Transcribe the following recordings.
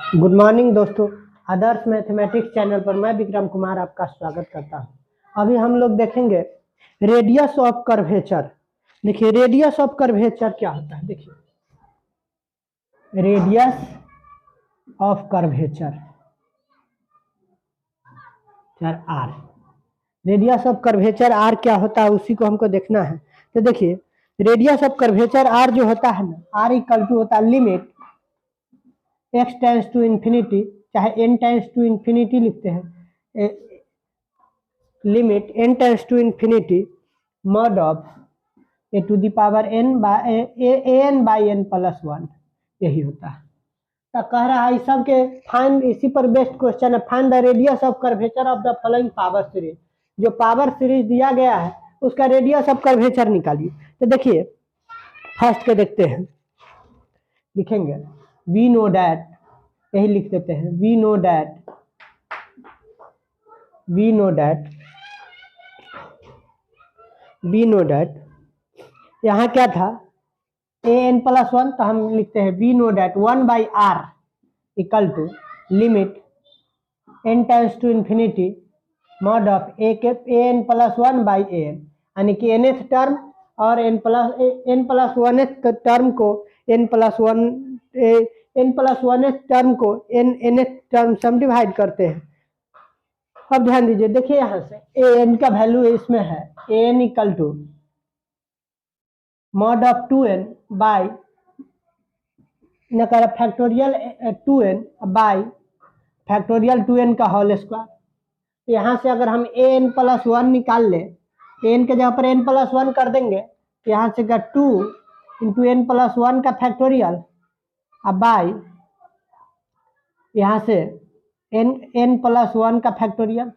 Good morning दोस्तों। आदर्श mathematics channel पर मैं विक्रम कुमार आपका स्वागत करता हूं। अभी हम लोग देखेंगे रेडियस ऑफ कर्वेचर। देखिए रेडियस ऑफ कर्वेचर क्या होता है। देखिए radius of curvature R, radius of curvature R क्या होता है उसी को हमको देखना है। तो देखिए रेडियस ऑफ कर्वेचर आर जो होता है ना, आर इक्वल टू होता है limit x tends to infinity, चाहे n टेंस टू इन्फिनिटी लिखते हैं, limit n tends to infinity mod of A to the power n by an by n plus 1, यही होता है। तो कह रहा है सब के फाइंड, इसी पर बेस्ड क्वेश्चन है, find the radius of curvature of the following power series. जो पावर सीरीज दिया गया है उसका रेडियस ऑफ कर्वेचर निकालिए। तो देखिए फर्स्ट के देखते हैं, लिखेंगे वी नो डैट, यही लिख देते हैं वी नो डैट यहाँ क्या था ए एन प्लस 1, तो हम लिखते हैं we know that 1 by r equal to limit n tends to infinity mod of a n plus 1 by a n, यानी कि nth टर्म और n प्लस 1th टर्म को n प्लस 1th टर्म को nth term से हम divide करते हैं। अब ध्यान दीजिए, देखिए यहाँ से ए एन का वैल्यू इसमें है A N equal to mod of 2n by नकार factorial 2n by factorial 2n का होल स्क्वायर। यहाँ से अगर हम ए एन प्लस 1 निकाल ले, एन के जगह पर n प्लस 1 कर देंगे, यहाँ से का 2 इंटू एन प्लस 1 का फैक्टोरियल अब बाई यहाँ से n प्लस 1 का फैक्टोरियल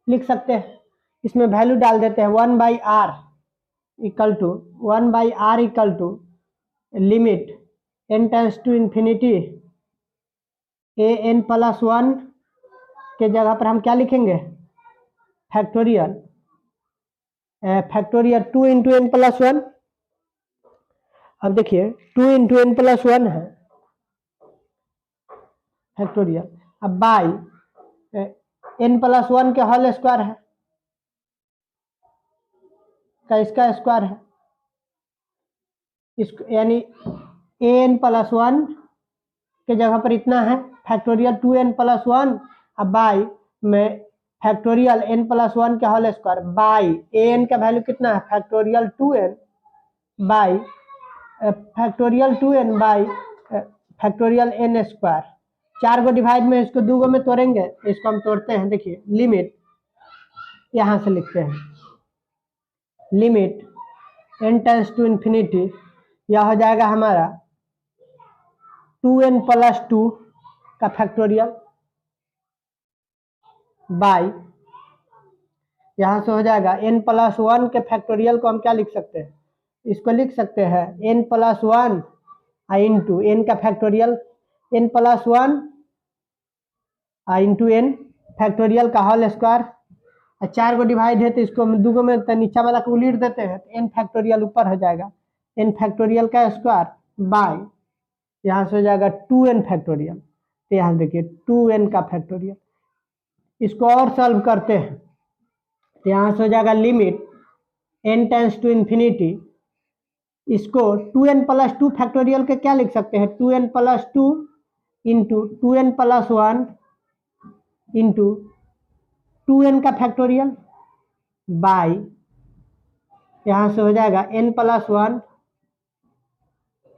लिख सकते हैं। इसमें वैल्यू डाल देते हैं 1 by r equal to limit n tends to infinity a n plus 1 के जगह पर हम क्या लिखेंगे फैक्टोरियल 2 इंटू एन प्लस 1। अब देखिए 2 इंटू एन प्लस 1 है फैक्टोरियल, अब बाई n प्लस 1 के होल स्क्वायर है का इसका स्क्वायर है, इसको यानी an प्लस 1 के जगह पर इतना है फैक्टोरियल 2n प्लस 1 अब बाई में फैक्टोरियल n प्लस 1 के होल स्क्वायर बाई an का वैल्यू कितना है factorial 2n by factorial n square. 4 को डिवाइड में इसको 2 गो में तोड़ेंगे, इसको हम तोड़ते हैं। देखिए लिमिट यहाँ से लिखते हैं limit n tends to infinity, यह हो जाएगा हमारा 2n प्लस 2 का फैक्टोरियल बाई यहाँ से हो जाएगा n प्लस 1 के फैक्टोरियल को हम क्या लिख सकते हैं, इसको लिख सकते हैं n प्लस 1 इंटू एन का factorial n plus 1 into n factorial का होल स्क्वायर। 4 को डिवाइड है तो इसको हम 2 में तो नीचा वाला को उलीट देते हैं तो n फैक्टोरियल ऊपर हो जाएगा n फैक्टोरियल का स्क्वायर बाई यहाँ से हो जाएगा 2n फैक्टोरियल, तो यहाँ देखिए 2n का फैक्टोरियल। इसको और सॉल्व करते हैं तो यहाँ से हो जाएगा limit n tends to infinity, इसको 2n प्लस 2 फैक्टोरियल के क्या लिख सकते हैं 2n plus 2 into 2n plus 1 into 2n का फैक्टोरियल बाई यहाँ से हो जाएगा n प्लस 1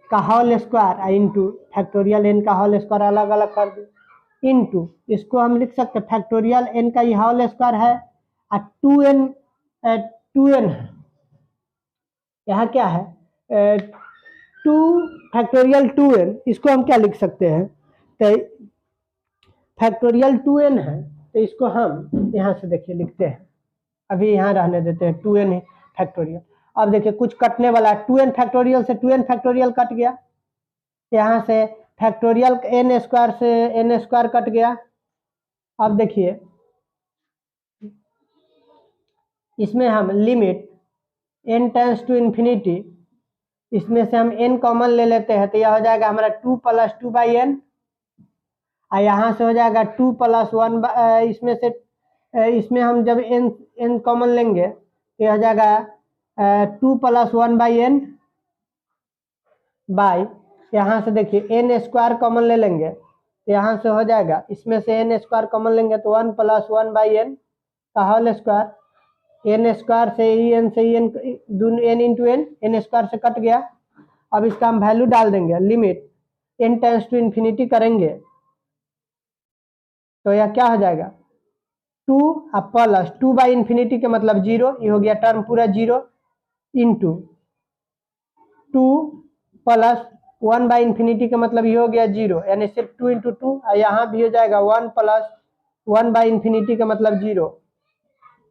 का whole square into factorial n का होल स्क्वायर अलग अलग कर दे इंटू इसको हम लिख सकते हैं फैक्टोरियल n का ये होल स्क्वायर है और 2n है, यहाँ क्या है 2 फैक्टोरियल 2n, इसको हम क्या लिख सकते हैं तो फैक्टोरियल 2n है, तो इसको हम यहाँ से देखिए लिखते हैं, अभी यहाँ रहने देते हैं 2n फैक्टोरियल। अब देखिए कुछ कटने वाला है, 2n फैक्टोरियल से 2n फैक्टोरियल कट गया, यहाँ से फैक्टोरियल n स्क्वायर से n स्क्वायर कट गया। अब देखिए इसमें हम limit n tends to infinity, इसमें से हम n कॉमन ले लेते हैं तो यह हो जाएगा हमारा 2 प्लस 2 बाई n और यहाँ से हो जाएगा 2 + 1 इसमें से इसमें हम जब n n कॉमन लेंगे तो यह हो जाएगा 2 + 1/n बाई, यहाँ से देखिए n² कॉमन ले लेंगे तो यहाँ से हो जाएगा, इसमें से n² कॉमन लेंगे तो 1 + 1/n का होल स्क्वायर, n² से n दोनों n इंटू n² से कट गया। अब इसका हम वैल्यू डाल देंगे, limit n tends to infinity करेंगे तो यह क्या हो जाएगा 2 प्लस 2/∞ के मतलब 0, ये हो गया टर्म पूरा 0 इंटू 2 + 1/∞ का मतलब ये हो गया 0, यानी सिर्फ 2 इंटू 2, और यहाँ भी हो जाएगा 1 + 1/∞ का मतलब 0।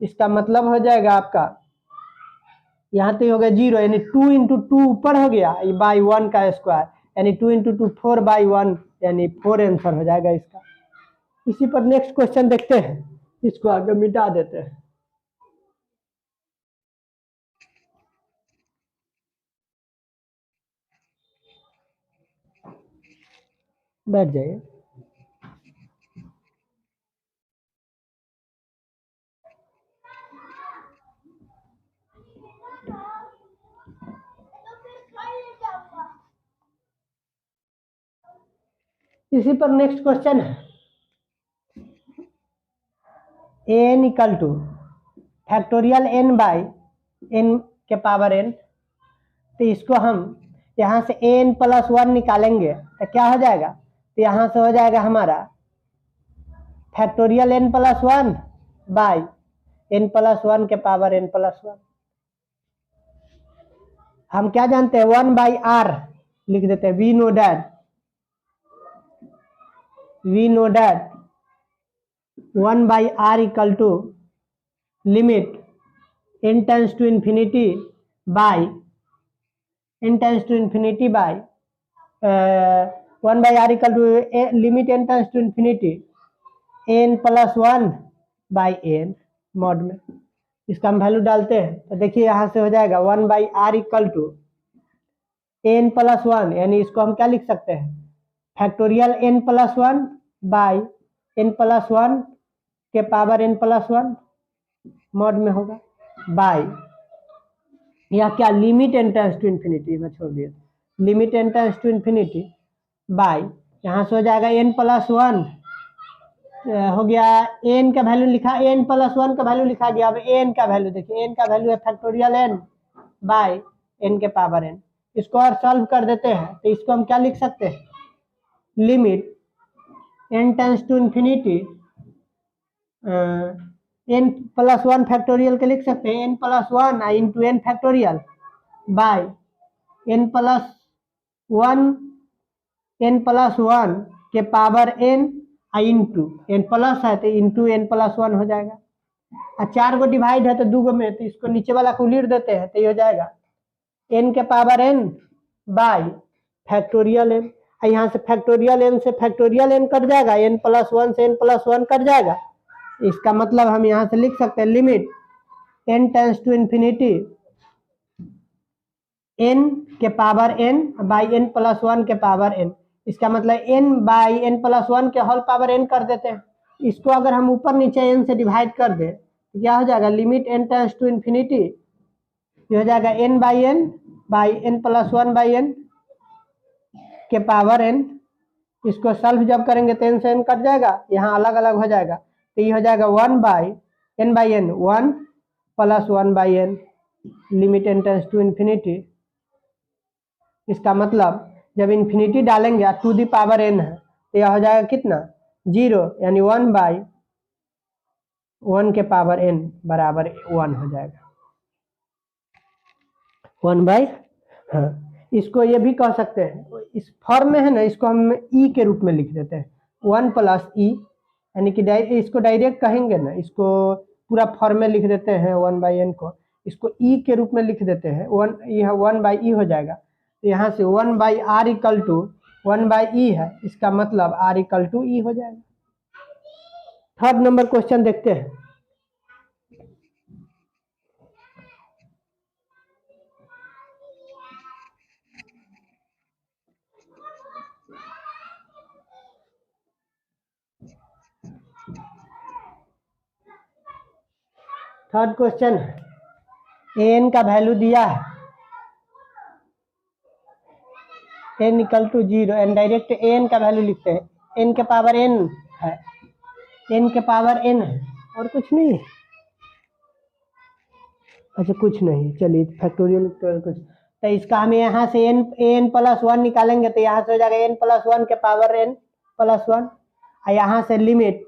इसका मतलब हो जाएगा आपका यहाँ तो हो गया 0, यानी 2 इंटू 2 ऊपर हो गया बाई 1 का स्क्वायर, यानी 2 इंटू 2 4/1, यानी 4 आंसर हो जाएगा इसका। इसी पर नेक्स्ट क्वेश्चन देखते हैं, इसको आगे मिटा देते हैं। बैठ जाइए। इसी पर नेक्स्ट क्वेश्चन है, n = factorial n by n के पावर n। तो इसको हम यहाँ से n + 1 निकालेंगे तो क्या हो जाएगा, तो यहाँ से हो जाएगा हमारा फैक्टोरियल n + 1 बाई n + 1 के पावर n + 1। हम क्या जानते हैं 1/r लिख देते हैं, we know that 1/r = limit n tends to infinity by n tends to infinity by 1/r = limit n tends to infinity n + 1/n mod में। इसका हम वैल्यू डालते हैं तो देखिए यहाँ से हो जाएगा 1/r = n + 1, यानी इसको हम क्या लिख सकते हैं फैक्टोरियल n + 1 बाई n + 1 के पावर n + 1 मॉड में होगा बाई, या क्या limit n tends to infinity में छोड़ दिया, limit n tends to infinity by, यहाँ से हो जाएगा n + 1 हो गया, n का वैल्यू लिखा, n + 1 का वैल्यू लिखा गया। अब n का वैल्यू देखिए, n का वैल्यू है फैक्टोरियल n बाई n के पावर n। इसको और सॉल्व कर देते हैं तो इसको हम क्या लिख सकते हैं, limit n tends to infinity n + 1 factorial के लिख सकते हैं, n + 1 into n factorial by n + 1 के power n into n plus है तो इंटू n + 1 हो जाएगा। और 4 गो डिवाइड है तो 2 गो में, तो इसको नीचे वाला को उलीट देते हैं तो ये हो जाएगा n के power n by factorial n। यहाँ से फैक्टोरियल n से फैक्टोरियल n कट जाएगा, n + 1 से n + 1 कट जाएगा। इसका मतलब हम यहाँ से लिख सकते हैं limit n tends to infinity n के पावर n बाई n + 1 के पावर n। इसका मतलब n बाई n + 1 के होल पावर n कर देते हैं। इसको अगर हम ऊपर नीचे n से डिवाइड कर दें तो क्या हो जाएगा, limit n tends to infinity, ये हो जाएगा n by n by n + 1/n के पावर n। इसको सॉल्व जब करेंगे तो n से n कट जाएगा, यहाँ अलग अलग हो जाएगा तो ये हो जाएगा 1/n 1 + 1/n limit n tends to infinity. इसका मतलब जब इन्फिनिटी डालेंगे टू दी पावर n है तो यह हो जाएगा कितना 0, यानी 1/1 के पावर n बराबर 1 हो जाएगा 1/, हाँ। इसको ये भी कह सकते हैं, इस फॉर्म में है ना, इसको हम e के रूप में लिख देते हैं 1 + e, यानी कि इसको डायरेक्ट कहेंगे ना, इसको पूरा फॉर्म में लिख देते हैं 1/n को, इसको e के रूप में लिख देते हैं, यह 1/e हो जाएगा। तो यहाँ से 1/r = 1/e है, इसका मतलब r = e हो जाएगा। थर्ड नंबर क्वेश्चन देखते हैं। थर्ड क्वेश्चन, एन का वैल्यू दिया है n equal to 0 and direct n का वैल्यू लिखते हैं, एन के पावर n है, n के पावर n है और कुछ नहीं है। अच्छा कुछ नहीं, चलिए फैक्टोरियल कुछ, तो इसका हम यहाँ से n प्लस 1 निकालेंगे तो यहाँ से हो जाएगा n प्लस 1 के पावर n प्लस 1, और यहाँ से लिमिट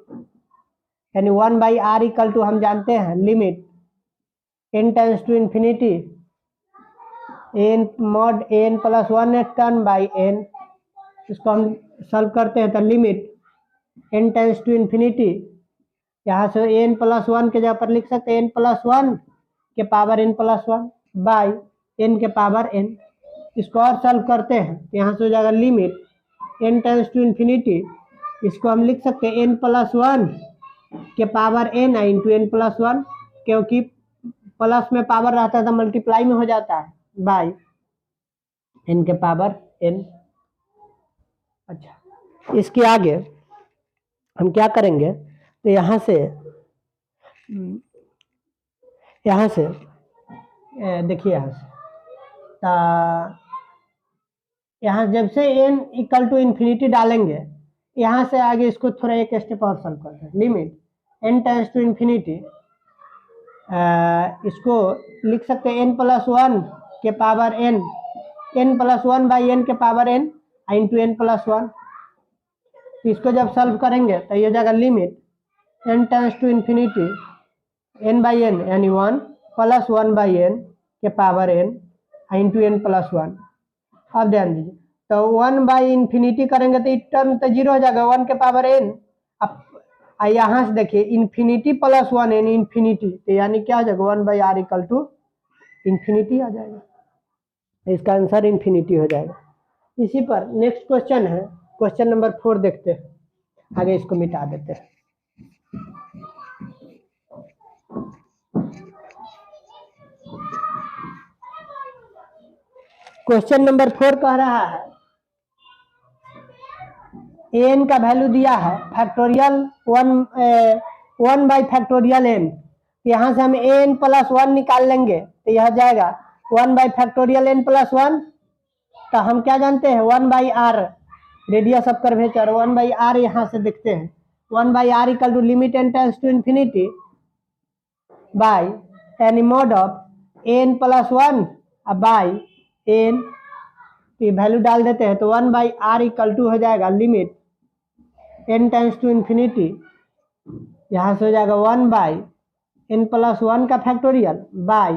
यानी 1/r इक्वल टू हम जानते हैं limit n tends to infinity n mod n plus 1 term by n, इसको हम सॉल्व करते हैं तो limit n tends to infinity, यहाँ से n प्लस 1 के जगह पर लिख सकते हैं n प्लस 1 के power n plus 1 by n के पावर n। इसको और सॉल्व करते हैं तो यहाँ से हो जाएगा limit n tends to infinity, इसको हम लिख सकते हैं n प्लस 1 के power n into n plus 1, क्योंकि प्लस में पावर रहता है तो मल्टीप्लाई में हो जाता है, बाई n के पावर n। अच्छा इसके आगे हम क्या करेंगे तो यहाँ से देखिए यहाँ जब से n इक्वल टू इन्फिनिटी डालेंगे, यहाँ से आगे इसको थोड़ा एक स्टेप और सॉल्व करते हैं, limit n tends to infinity, इसको लिख सकते हैं n प्लस 1 के power n plus 1 by n के power n into n plus 1। इसको जब सॉल्व करेंगे तो ये जाएगा limit n tends to infinity n by n यानी 1 प्लस 1 बाई n के power n into n plus 1। अब ध्यान दीजिए तो 1 बाई इन्फिनिटी करेंगे तो टर्म तो 0 हो जाएगा 1 के पावर n। अब यहाँ से देखिए इन्फिनिटी प्लस 1 n इन्फिनिटी, तो यानी क्या हो जाएगा 1/r इक्वल टू इन्फिनिटी आ जाएगा, इसका आंसर इन्फिनिटी हो जाएगा। इसी पर नेक्स्ट क्वेश्चन है, क्वेश्चन नंबर 4 देखते हैं, आगे इसको मिटा देते हैं। क्वेश्चन नंबर 4 कह रहा है एन का वैल्यू दिया है फैक्टोरियल 1 बाई फैक्टोरियल n, यहाँ से हम एन प्लस 1 निकाल लेंगे तो यह जाएगा 1 बाई फैक्टोरियल n प्लस 1, तो हम क्या जानते हैं 1/r radius of curvature, 1/r यहाँ से देखते हैं 1/r equal to limit n tends to infinity by a n mod of n plus 1 by n, की वैल्यू डाल देते हैं तो 1/r इक्वल टू हो जाएगा limit n tends to infinity, यहाँ से हो जाएगा 1 बाई n प्लस 1 का factorial by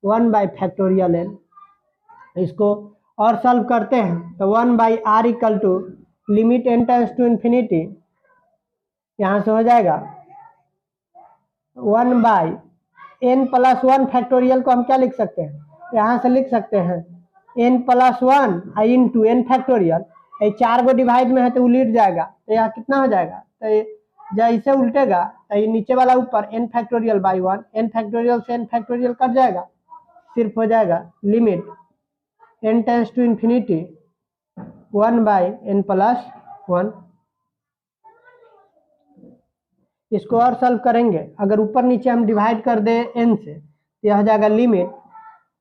1 by factorial n। इसको और सॉल्व करते हैं तो 1/r equal to limit n tends to infinity, यहाँ से हो जाएगा 1 बाई n प्लस 1 फैक्टोरियल को हम क्या लिख सकते हैं, यहाँ से लिख सकते हैं n plus 1 into n factorial, ये 4 को डिवाइड में है तो उलट जाएगा, तो यहाँ कितना हो जाएगा, तो जैसे उल्टेगा तो ये नीचे वाला ऊपर n factorial by 1, n factorial से n फैक्टोरियल कट जाएगा, सिर्फ हो जाएगा limit n tends to infinity 1 by n plus 1। इसको और सॉल्व करेंगे, अगर ऊपर नीचे हम डिवाइड कर दें n से तो यह हो जाएगा limit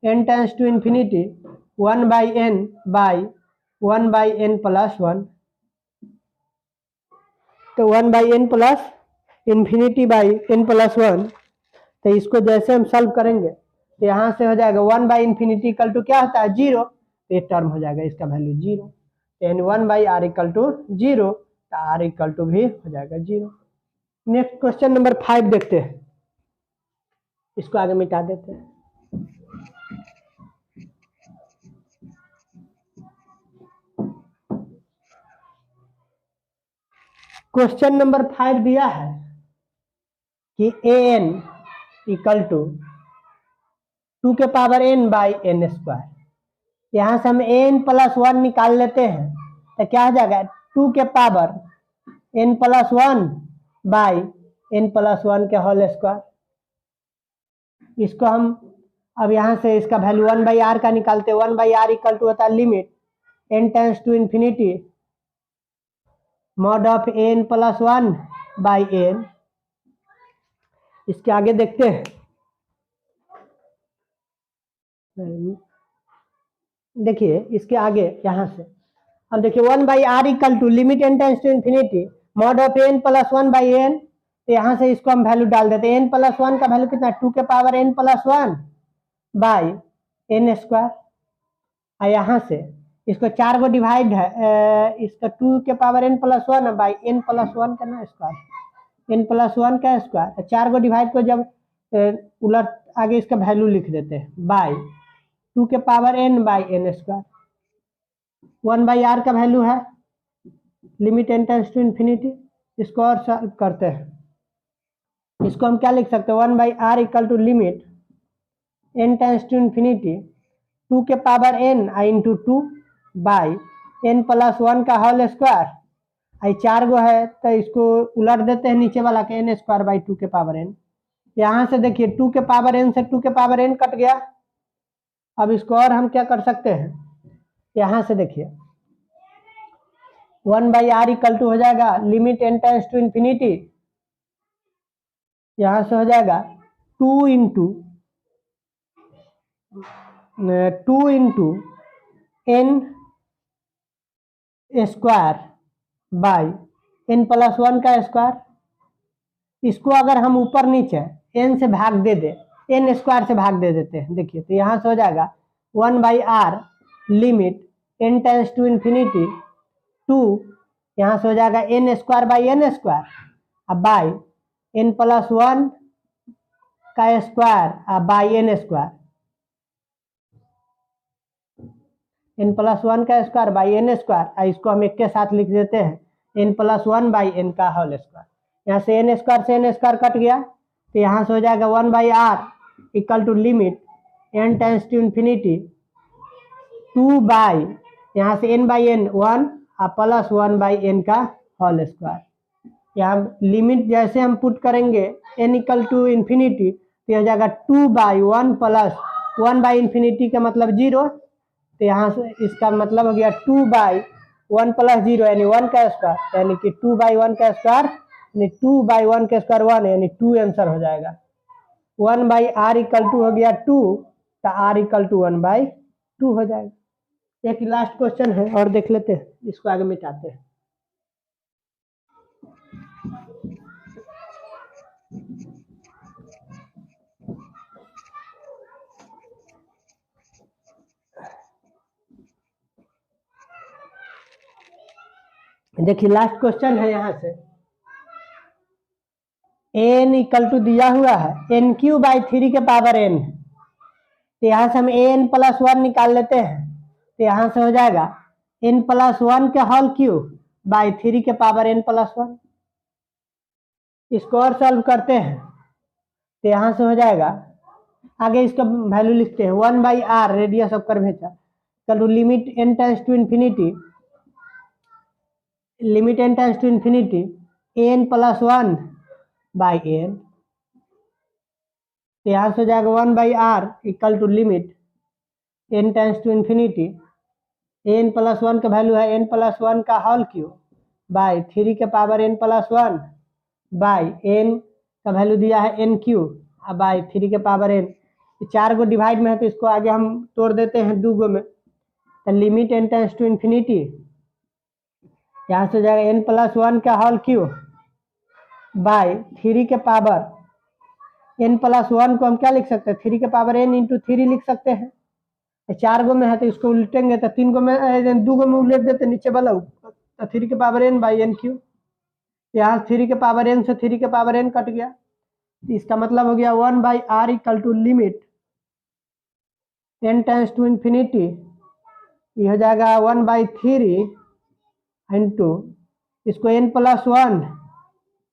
n tends to infinity 1 by n by 1 by n plus 1, तो 1 by n plus infinity by n plus 1, तो इसको जैसे हम सॉल्व करेंगे तो यहाँ से हो जाएगा 1 बाई इन्फिनिटी इक्वल टू क्या होता है 0, तो ये टर्म हो जाएगा इसका वैल्यू 0, यानी 1/r इक्वल टू 0, तो r इक्वल टू भी हो जाएगा 0। नेक्स्ट क्वेश्चन नंबर 5 देखते हैं, इसको आगे मिटा देते हैं। क्वेश्चन नंबर 5 दिया है कि an इक्वल टू 2 के power n by n square, यहाँ से हम n प्लस 1 निकाल लेते हैं तो क्या हो जाएगा 2 के power n plus 1 by n plus 1 के होल स्क्वायर। इसको हम अब यहाँ से इसका वैल्यू 1/r का निकालते हैं, 1/r इक्वल टू होता है limit n tends to infinity mod of n plus 1 by n। इसके आगे देखते हैं देखिए इसके आगे यहाँ से अब देखिए 1/r equal to limit n tends to infinity mod of n plus 1/n। तो यहाँ से इसको हम वैल्यू डाल देते हैं, n प्लस 1 का वैल्यू कितना 2 के power n plus 1 by n square. और यहाँ से इसको 4 को डिवाइड है इसका 2 के power n plus 1 by n plus 1 का ना स्क्वायर, n प्लस 1 का स्क्वायर। 4 को डिवाइड को जब उलट आगे इसका वैल्यू लिख देते हैं बाई 2 के power n by n square. 1/r का वैल्यू है limit n tends to infinity. इसको और सॉल्व करते हैं, इसको हम क्या लिख सकते हैं 1/r equal to limit n tends to infinity 2 के power n into 2 by n plus 1 का होल स्क्वायर। आई 4 गो है तो इसको उलट देते हैं नीचे वाला के n स्क्वायर बाई 2 के पावर n। यहाँ से देखिए 2 के पावर n से 2 के पावर n कट गया। अब इसको और हम क्या कर सकते हैं, यहाँ से देखिए 1/r इक्वल टू हो जाएगा limit n tends to infinity, यहाँ से हो जाएगा 2 into n square by n plus 1 का स्क्वायर। इसको अगर हम ऊपर नीचे n से भाग दे दे n स्क्वायर से भाग दे देते हैं, देखिए तो यहाँ से हो जाएगा 1/r limit n tends to infinity 2, यहाँ से हो जाएगा n square by n square अब बाई n प्लस 1 का square by n square, n plus 1 का स्क्वायर बाई n स्क्वायर। इसको हम एक के साथ लिख देते हैं n प्लस 1 बाई n का होल स्क्वायर। यहाँ से n स्क्वायर से n स्क्वायर कट गया तो यहाँ से हो जाएगा 1/r equal to limit n tends to infinity 2 by यहाँ से n by n 1 plus 1 by n का होल स्क्वायर। यहाँ लिमिट जैसे हम पुट करेंगे n इक्वल टू इन्फिनिटी तो हो जाएगा 2 बाई 1 प्लस 1 बाई इन्फिनिटी का मतलब 0। तो यहाँ से इसका मतलब हो गया 2 बाई 1 प्लस 0 यानी 1 का स्क्वायर, यानी कि 2 बाई 1 का स्क्वायर यानी 2 बाई 1 का स्क्वायर 1 यानी 2 आंसर हो जाएगा। 1/r इक्वल टू हो गया 2 तो r इक्वल टू 1/2 हो जाएगा। एक लास्ट क्वेश्चन है और देख लेते हैं, इसको आगे मिटाते हैं। देखिए लास्ट क्वेश्चन है, यहाँ से n इक्वल टू दिया हुआ है n³ बाई 3 के पावर n, तो यहाँ से हम an प्लस 1 निकाल लेते हैं। तो यहाँ से हो जाएगा n प्लस 1 के होल क्यूब बाई 3 के पावर n प्लस 1। इसको और सॉल्व करते हैं तो यहाँ से हो जाएगा आगे इसका वैल्यू लिखते हैं 1/r radius of curvature equal to limit n tends to infinity n plus 1 by n। तो यहाँ से हो जाएगा 1/r equal to limit n tends to infinity n plus 1 का वैल्यू है n प्लस 1 का होल क्यूब बाई 3 के power n plus 1 by n का वैल्यू दिया है n³ बाई 3 के पावर n। 4 को डिवाइड में है तो इसको आगे हम तोड़ देते हैं 2 गो में। तो limit n tends to infinity यहाँ से हो जाएगा n प्लस 1 का होल क्यूब बाई 3 के पावर n प्लस 1 को हम क्या लिख सकते हैं 3 के पावर n इंटू 3 लिख सकते हैं। 4 गो में है तो इसको उल्टेंगे तो 3 गो में 2 गो में उलट देते नीचे वाला तो 3 के पावर n बाई n³। यहाँ 3 के पावर n से 3 के पावर n कट गया, इसका मतलब हो गया 1/r equal to limit n tends to infinity, ये हो जाएगा 1/3 इंटू इसको n plus 1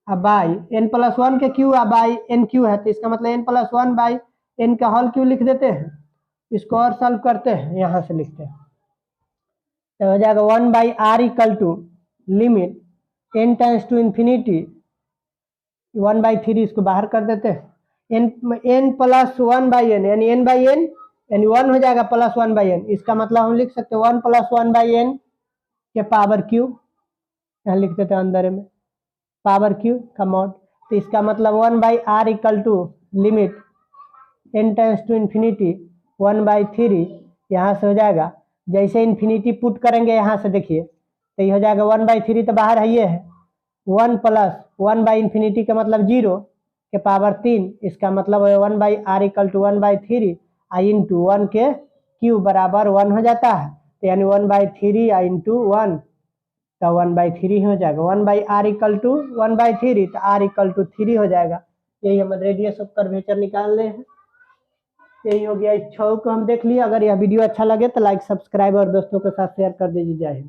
by n plus 1 के क्यू बाई n³ है तो इसका मतलब n प्लस 1 बाई n का होल क्यू लिख देते हैं। इसको और सॉल्व करते हैं, यहाँ से लिखते हैं तो हो जाएगा 1/r equal to limit n tends to infinity 1/3 इसको बाहर कर देते हैं n प्लस 1 बाई n यानी n बाई n यानी 1 हो जाएगा प्लस 1 बाई n। इसका मतलब हम लिख सकते हैं 1 प्लस 1 बाई n के पावर क्यूब, यहाँ लिख देते हैं अंदर में पावर क्यूब का मॉड। तो इसका मतलब 1/r equal to limit n tends to infinity 1/3 यहाँ से हो जाएगा। जैसे इन्फिनिटी पुट करेंगे यहाँ से देखिए तो ये हो जाएगा 1/3 तो बाहर है ये है 1 प्लस 1/∞ का मतलब 0 के पावर 3 इसका मतलब है 1/r = 1/3 आई इंटू 1 के क्यूब बराबर 1 हो जाता है। तो यानी 1/3 आई इंटू 1 तो 1/3 हो जाएगा। 1/r = 1/3 तो r = 3 हो जाएगा। यही हम रेडियस ऑफ कर्वेचर निकाल रहे हैं। यही हो गया। इस 6 को हम देख लिए। अगर यह वीडियो अच्छा लगे तो लाइक सब्सक्राइब और दोस्तों के साथ शेयर कर दीजिए। जय हिंद।